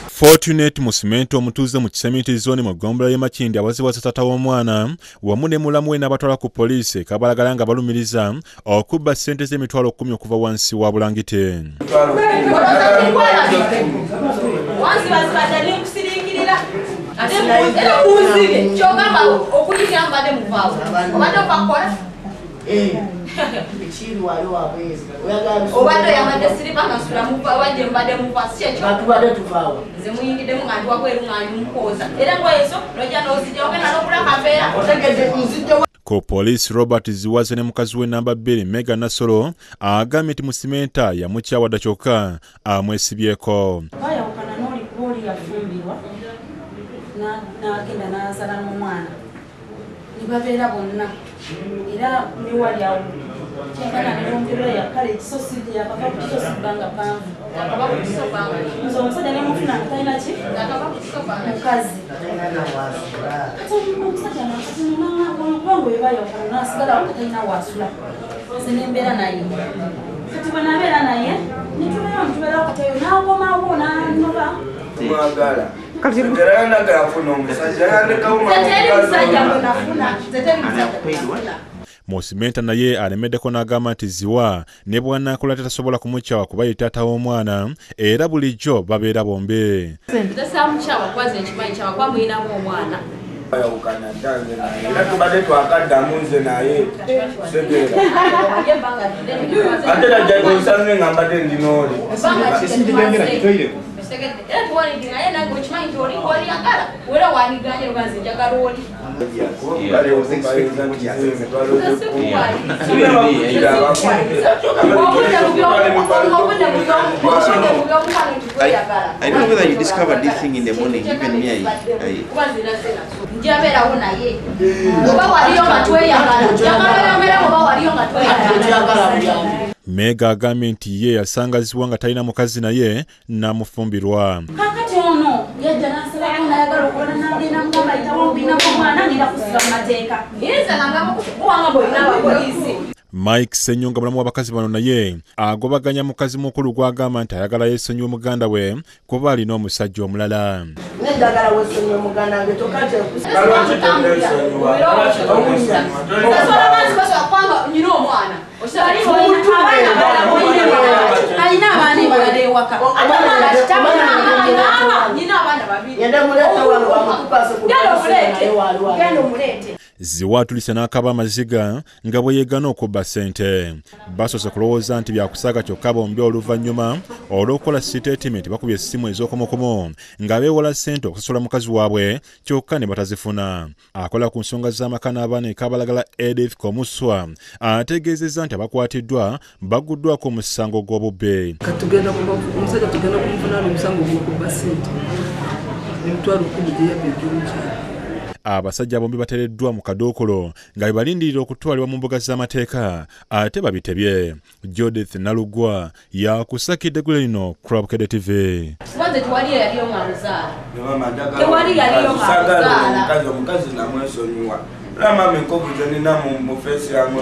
Fortunate Musimento omutuuze mu Kisemiti zone mu Ggombolola y'e Makindye awaziwaza taata w'omwana wamu ne mulamu we n'abatwala ku poliisi kabalagala nga balumiriza okubba ssente z'emitwalo 10 okuva wansi wa bulangite. Ko Poliisi Robert Ziwaze ne mukazi we namba 2 Mega Nasolo agambye nti Musimenta yamukyawadde kyokka amwesibyeko. Nibabeera bonna era ne wali awo kyekana nilongera yakale ekisosi yakava ku kisosi bbanga panvu nze omusajja ne mufuna nga talina ki mukazi omusajja nakubanga webayokana nasigala nga talina waasula nze nembeera naye kati bwe nabeera naye nitubeerawo katayo nakomawo nanoba mwagala Musimenta naye alemeddeko n'agamba nti ziwa ne bw'anaakola tatasobola kumukyawa kuba ye taata w'omwana era bulijjo babeera bombi. I don't know whether you discovered this thing in the morning, even me. Mega agambye nti ye yasanga ziwa nga talina mukazi naye n'amufumbirwa. Kakati ono yajja n'asalawo n'ayagala okukola n'agenda mugamba ayitawo mbina omwana ngira kusiba mu mateeka. Mike Senyonga mulamu w'abakazi bano naye agobaganya mukazi mukulu gw'agamba nti ayagala yeesonyiwe muganda we kuba alina omusajja omulala. Nedagala wesonyiwe muganda we tokate Ziwa tulise n'akaba amaziga nga bwe yeegana okubba ssente. Basoose kulowooza nti byakusaaga kyokka bombi oluvannyuma olw'okukola siteetimenti bakubye essimu ez'okomokomo nga beewola ssente okusasula mukazi waabwe kyokka ne batazifuna. Akola ku nsonga z'amaka n'abaana ekabalagala Edith Komuswa ategeezezza nti abakwatiddwa baguddwako omusango gw'obubbe. Omusajja tugenda kumufuna omusango gw'okubba ssente emitwalo 10 gye yabba eby'omukyala. Abasajja bombi bateereddwa mu kadookolo nga bwe balindirira okutwalibwa mu mbuga z'amateeka ate babitebye. Judith Nalugwa yakusakidde ggwe lino Crabkede TV. Omukazi namwesonyiwa. Lama mikovu gye nina mu feesi yange.